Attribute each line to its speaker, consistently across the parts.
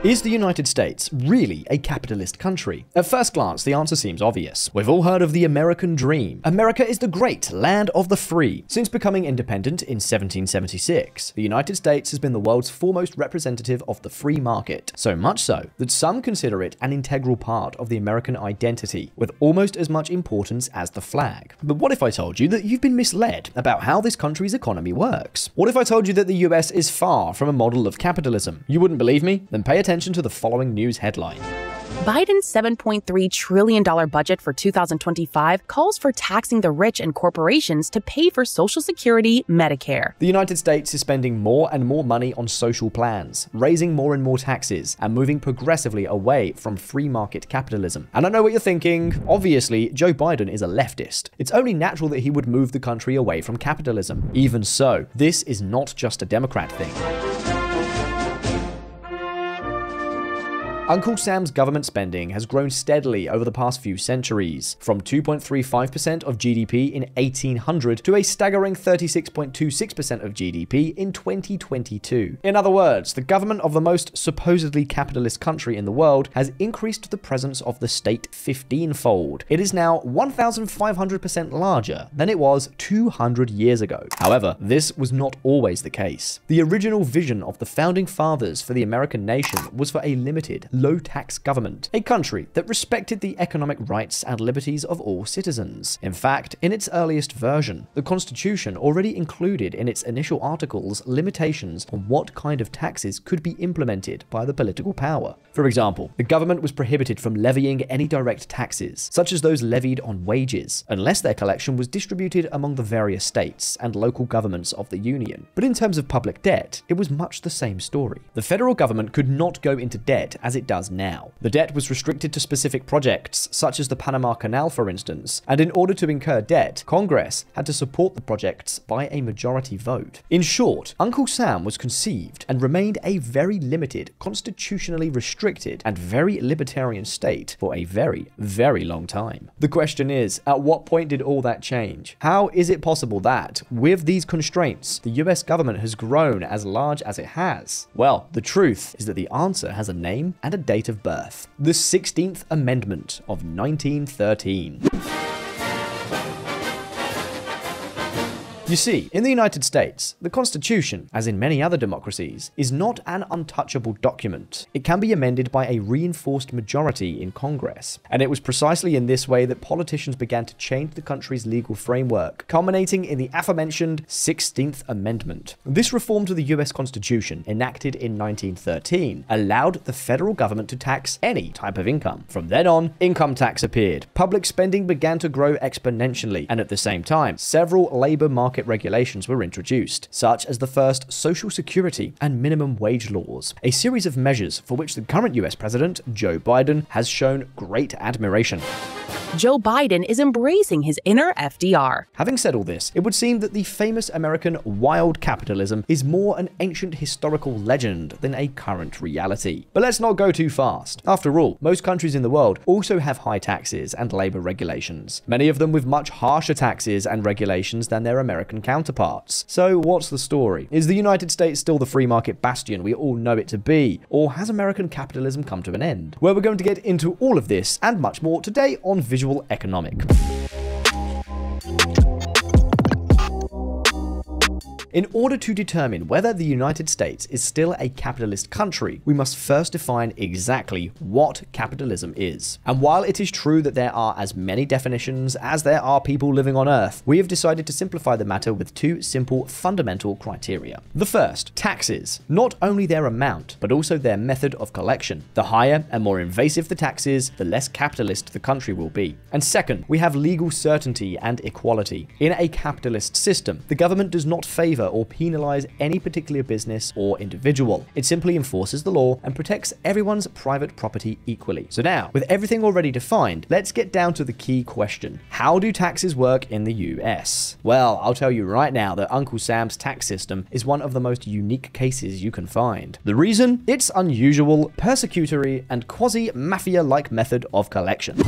Speaker 1: Is the United States really a capitalist country? At first glance, the answer seems obvious. We've all heard of the American dream. America is the great land of the free. Since becoming independent in 1776, the United States has been the world's foremost representative of the free market, so much so that some consider it an integral part of the American identity, with almost as much importance as the flag. But what if I told you that you've been misled about how this country's economy works? What if I told you that the US is far from a model of capitalism? You wouldn't believe me? Then pay attention to the following news headline.
Speaker 2: Biden's $7.3 trillion budget for 2025 calls for taxing the rich and corporations to pay for Social Security, Medicare.
Speaker 1: The United States is spending more and more money on social plans, raising more and more taxes, and moving progressively away from free market capitalism. And I know what you're thinking. Obviously, Joe Biden is a leftist. It's only natural that he would move the country away from capitalism. Even so, this is not just a Democrat thing. Uncle Sam's government spending has grown steadily over the past few centuries, from 2.35% of GDP in 1800 to a staggering 36.26% of GDP in 2022. In other words, the government of the most supposedly capitalist country in the world has increased the presence of the state 15-fold. It is now 1,500% larger than it was 200 years ago. However, this was not always the case. The original vision of the founding fathers for the American nation was for a limited, low-tax government, a country that respected the economic rights and liberties of all citizens. In fact, in its earliest version, the Constitution already included in its initial articles limitations on what kind of taxes could be implemented by the political power. For example, the government was prohibited from levying any direct taxes, such as those levied on wages, unless their collection was distributed among the various states and local governments of the Union. But in terms of public debt, it was much the same story. The federal government could not go into debt as it does now. The debt was restricted to specific projects, such as the Panama Canal, for instance, and in order to incur debt, Congress had to support the projects by a majority vote. In short, Uncle Sam was conceived and remained a very limited, constitutionally restricted, and very libertarian state for a very, very long time. The question is, at what point did all that change? How is it possible that, with these constraints, the US government has grown as large as it has? Well, the truth is that the answer has a name and a date of birth: the 16th Amendment of 1913. You see, in the United States, the Constitution, as in many other democracies, is not an untouchable document. It can be amended by a reinforced majority in Congress. And it was precisely in this way that politicians began to change the country's legal framework, culminating in the aforementioned 16th Amendment. This reform to the US Constitution, enacted in 1913, allowed the federal government to tax any type of income. From then on, income tax appeared. Public spending began to grow exponentially, and at the same time, several labor market regulations were introduced, such as the first Social Security and minimum wage laws, a series of measures for which the current US president, Joe Biden, has shown great admiration.
Speaker 2: Joe Biden is embracing his inner FDR.
Speaker 1: Having said all this, it would seem that the famous American wild capitalism is more an ancient historical legend than a current reality. But let's not go too fast. After all, most countries in the world also have high taxes and labor regulations, many of them with much harsher taxes and regulations than their American counterparts. So what's the story? Is the United States still the free market bastion we all know it to be? Or has American capitalism come to an end? Well, we're going to get into all of this and much more today on Visualeconomik. In order to determine whether the United States is still a capitalist country, we must first define exactly what capitalism is. And while it is true that there are as many definitions as there are people living on Earth, we have decided to simplify the matter with two simple fundamental criteria. The first, taxes. Not only their amount, but also their method of collection. The higher and more invasive the taxes, the less capitalist the country will be. And second, we have legal certainty and equality. In a capitalist system, the government does not favor or penalize any particular business or individual. It simply enforces the law and protects everyone's private property equally. So now, with everything already defined, let's get down to the key question. How do taxes work in the US? Well, I'll tell you right now that Uncle Sam's tax system is one of the most unique cases you can find. The reason? Its unusual, persecutory, and quasi-mafia-like method of collection.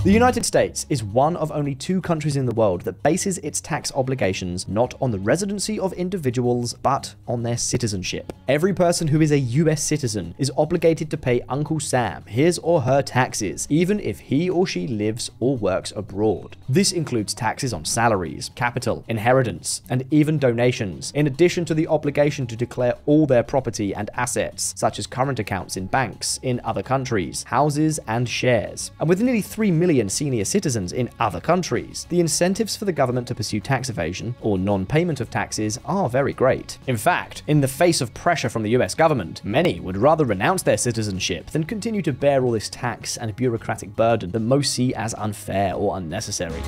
Speaker 1: The United States is one of only 2 countries in the world that bases its tax obligations not on the residency of individuals, but on their citizenship. Every person who is a US citizen is obligated to pay Uncle Sam his or her taxes, even if he or she lives or works abroad. This includes taxes on salaries, capital, inheritance, and even donations, in addition to the obligation to declare all their property and assets, such as current accounts in banks in other countries, houses, and shares. And with nearly 3 million senior citizens in other countries, the incentives for the government to pursue tax evasion or non-payment of taxes are very great. In fact, in the face of pressure from the US government, many would rather renounce their citizenship than continue to bear all this tax and bureaucratic burden that most see as unfair or unnecessary.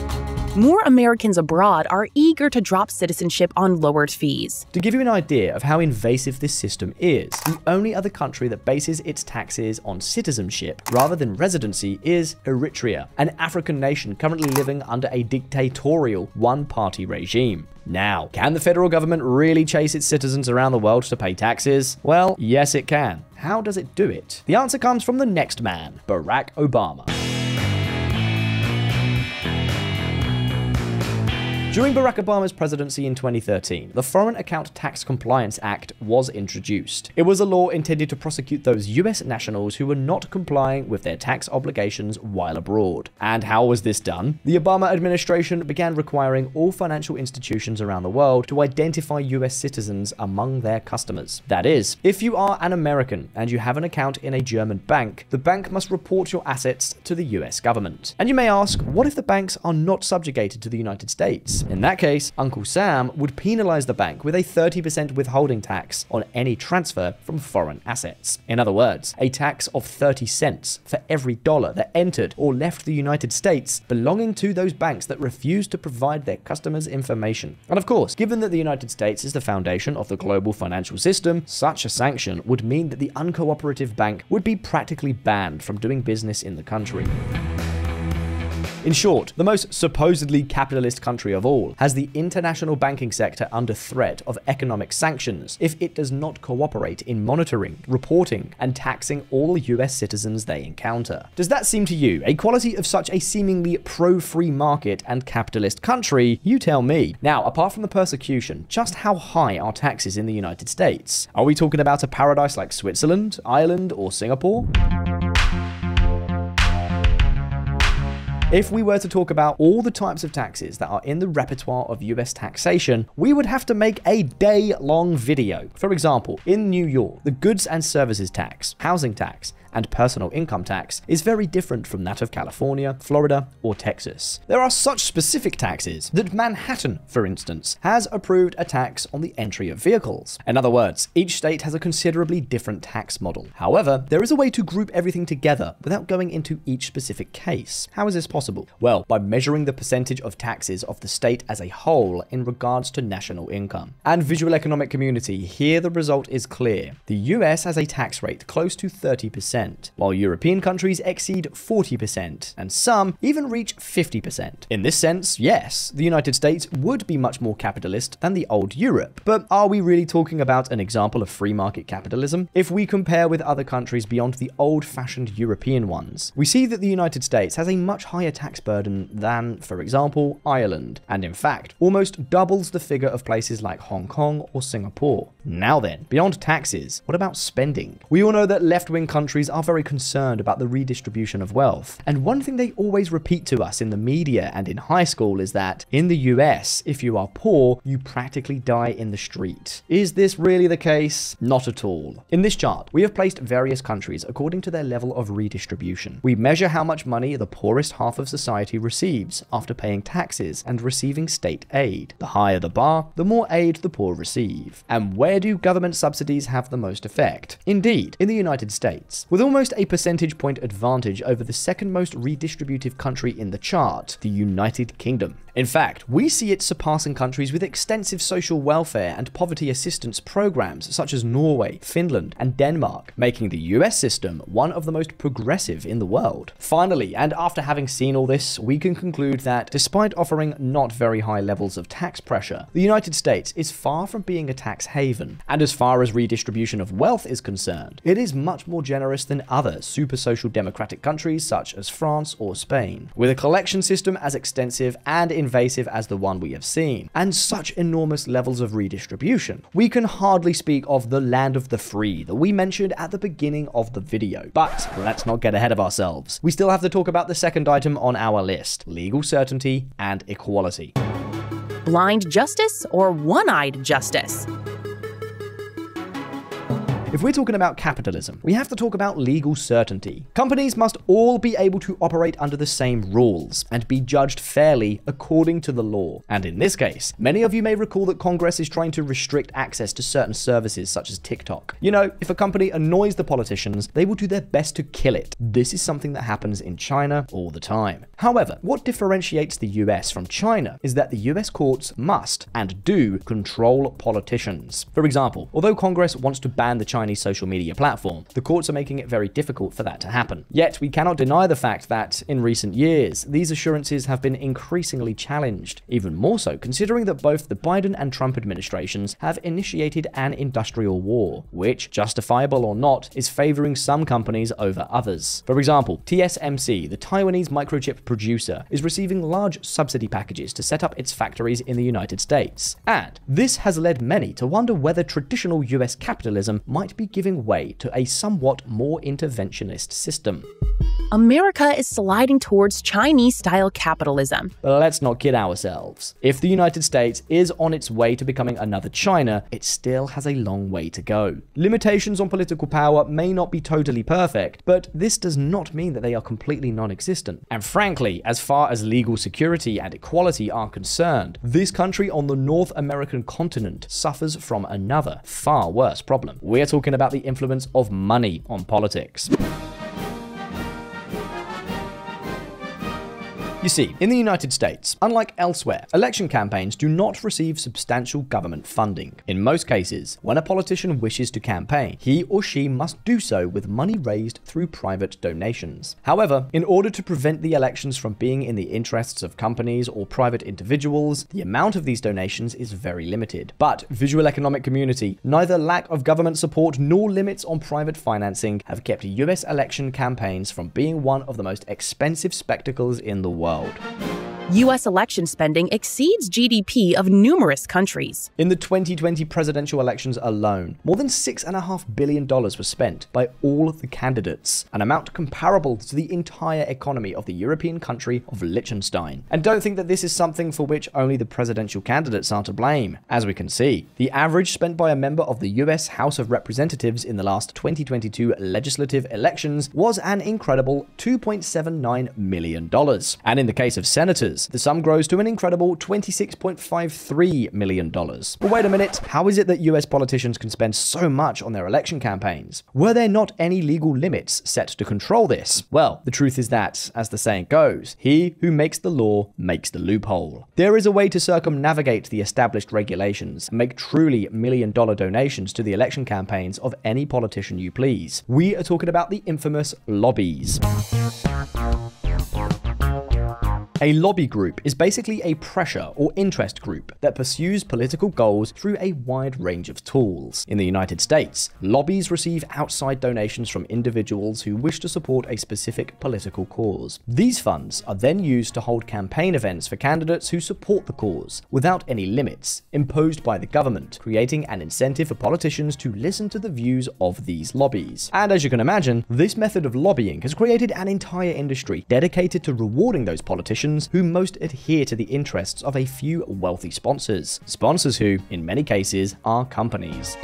Speaker 2: More Americans abroad are eager to drop citizenship on lowered fees.
Speaker 1: To give you an idea of how invasive this system is, the only other country that bases its taxes on citizenship rather than residency is Eritrea, an African nation currently living under a dictatorial one-party regime. Now, can the federal government really chase its citizens around the world to pay taxes? Well, yes it can. How does it do it? The answer comes from the next man, Barack Obama. During Barack Obama's presidency in 2013, the Foreign Account Tax Compliance Act was introduced. It was a law intended to prosecute those US nationals who were not complying with their tax obligations while abroad. And how was this done? The Obama administration began requiring all financial institutions around the world to identify US citizens among their customers. That is, if you are an American and you have an account in a German bank, the bank must report your assets to the US government. And you may ask, what if the banks are not subjugated to the United States? In that case, Uncle Sam would penalize the bank with a 30% withholding tax on any transfer from foreign assets. In other words, a tax of 30 cents for every dollar that entered or left the United States belonging to those banks that refused to provide their customers information. And of course, given that the United States is the foundation of the global financial system, such a sanction would mean that the uncooperative bank would be practically banned from doing business in the country. In short, the most supposedly capitalist country of all has the international banking sector under threat of economic sanctions if it does not cooperate in monitoring, reporting, and taxing all US citizens they encounter. Does that seem to you a quality of such a seemingly pro-free market and capitalist country? You tell me. Now, apart from the persecution, just how high are taxes in the United States? Are we talking about a paradise like Switzerland, Ireland, or Singapore? If we were to talk about all the types of taxes that are in the repertoire of US taxation, we would have to make a day-long video. For example, in New York, the goods and services tax, housing tax, and personal income tax is very different from that of California, Florida, or Texas. There are such specific taxes that Manhattan, for instance, has approved a tax on the entry of vehicles. In other words, each state has a considerably different tax model. However, there is a way to group everything together without going into each specific case. How is this possible? Well, by measuring the percentage of taxes of the state as a whole in regards to national income. And Visualeconomik community, here the result is clear. The US has a tax rate close to 30%. While European countries exceed 40%, and some even reach 50%. In this sense, yes, the United States would be much more capitalist than the old Europe. But are we really talking about an example of free market capitalism? If we compare with other countries beyond the old-fashioned European ones, we see that the United States has a much higher tax burden than, for example, Ireland, and in fact, almost doubles the figure of places like Hong Kong or Singapore. Now then, beyond taxes, what about spending? We all know that left-wing countries are very concerned about the redistribution of wealth. And one thing they always repeat to us in the media and in high school is that in the US, if you are poor, you practically die in the street. Is this really the case? Not at all. In this chart, we have placed various countries according to their level of redistribution. We measure how much money the poorest half of society receives after paying taxes and receiving state aid. The higher the bar, the more aid the poor receive. And where do government subsidies have the most effect? Indeed, in the United States, with almost a percentage point advantage over the second most redistributive country in the chart, the United Kingdom. In fact, we see it surpassing countries with extensive social welfare and poverty assistance programs such as Norway, Finland, and Denmark, making the US system one of the most progressive in the world. Finally, and after having seen seen all this, we can conclude that despite offering not very high levels of tax pressure, the United States is far from being a tax haven. And as far as redistribution of wealth is concerned, it is much more generous than other super social democratic countries such as France or Spain. With a collection system as extensive and invasive as the one we have seen, and such enormous levels of redistribution, we can hardly speak of the land of the free that we mentioned at the beginning of the video. But let's not get ahead of ourselves. We still have to talk about the second item on our list: legal certainty and equality.
Speaker 2: Blind justice or one-eyed justice?
Speaker 1: If we're talking about capitalism, we have to talk about legal certainty. Companies must all be able to operate under the same rules and be judged fairly according to the law. And in this case, many of you may recall that Congress is trying to restrict access to certain services such as TikTok. You know, if a company annoys the politicians, they will do their best to kill it. This is something that happens in China all the time. However, what differentiates the US from China is that the US courts must and do control politicians. For example, although Congress wants to ban the Chinese social media platform, the courts are making it very difficult for that to happen. Yet, we cannot deny the fact that, in recent years, these assurances have been increasingly challenged, even more so considering that both the Biden and Trump administrations have initiated an industrial war, which, justifiable or not, is favoring some companies over others. For example, TSMC, the Taiwanese microchip producer, is receiving large subsidy packages to set up its factories in the United States. And this has led many to wonder whether traditional US capitalism might be giving way to a somewhat more interventionist system.
Speaker 2: America is sliding towards Chinese-style capitalism.
Speaker 1: But let's not kid ourselves. If the United States is on its way to becoming another China, it still has a long way to go. Limitations on political power may not be totally perfect, but this does not mean that they are completely non-existent. And frankly, as far as legal security and equality are concerned, this country on the North American continent suffers from another, far worse problem. We're talking about the influence of money on politics. You see, in the United States, unlike elsewhere, election campaigns do not receive substantial government funding. In most cases, when a politician wishes to campaign, he or she must do so with money raised through private donations. However, in order to prevent the elections from being in the interests of companies or private individuals, the amount of these donations is very limited. But Visualeconomik community, neither lack of government support nor limits on private financing have kept US election campaigns from being one of the most expensive spectacles in the world.
Speaker 2: U.S. election spending exceeds GDP of numerous countries.
Speaker 1: In the 2020 presidential elections alone, more than $6.5 billion was spent by all of the candidates, an amount comparable to the entire economy of the European country of Liechtenstein. And don't think that this is something for which only the presidential candidates are to blame. As we can see, the average spent by a member of the US House of Representatives in the last 2022 legislative elections was an incredible $2.79 million. And in the case of senators, the sum grows to an incredible $26.53 million. But wait a minute, how is it that US politicians can spend so much on their election campaigns? Were there not any legal limits set to control this? Well, the truth is that, as the saying goes, he who makes the law makes the loophole. There is a way to circumnavigate the established regulations and make truly million-dollar donations to the election campaigns of any politician you please. We are talking about the infamous lobbies. A lobby group is basically a pressure or interest group that pursues political goals through a wide range of tools. In the United States, lobbies receive outside donations from individuals who wish to support a specific political cause. These funds are then used to hold campaign events for candidates who support the cause, without any limits imposed by the government, creating an incentive for politicians to listen to the views of these lobbies. And as you can imagine, this method of lobbying has created an entire industry dedicated to rewarding those politicians who most adhere to the interests of a few wealthy sponsors. Sponsors who, in many cases, are companies.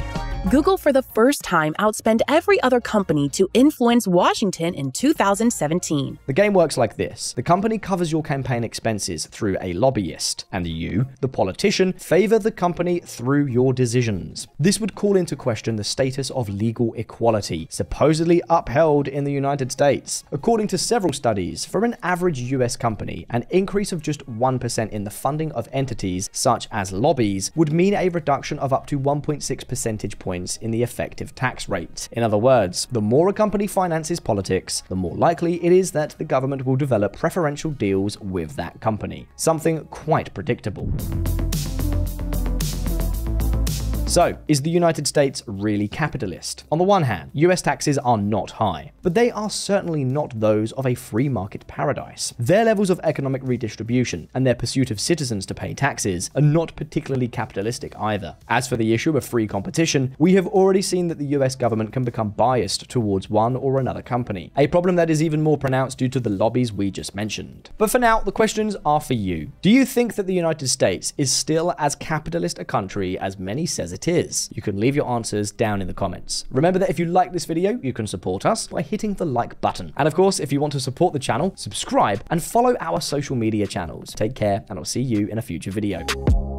Speaker 2: Google for the first time outspent every other company to influence Washington in 2017.
Speaker 1: The game works like this. The company covers your campaign expenses through a lobbyist, and you, the politician, favor the company through your decisions. This would call into question the status of legal equality, supposedly upheld in the United States. According to several studies, for an average US company, an increase of just 1% in the funding of entities such as lobbies would mean a reduction of up to 1.6 percentage points points in the effective tax rate. In other words, the more a company finances politics, the more likely it is that the government will develop preferential deals with that company. Something quite predictable. So, is the United States really capitalist? On the one hand, US taxes are not high, but they are certainly not those of a free market paradise. Their levels of economic redistribution and their pursuit of citizens to pay taxes are not particularly capitalistic either. As for the issue of free competition, we have already seen that the US government can become biased towards one or another company, a problem that is even more pronounced due to the lobbies we just mentioned. But for now, the questions are for you. Do you think that the United States is still as capitalist a country as many says it is? You can leave your answers down in the comments. Remember that if you like this video, you can support us by hitting the like button. And of course, if you want to support the channel, subscribe and follow our social media channels. Take care, and I'll see you in a future video.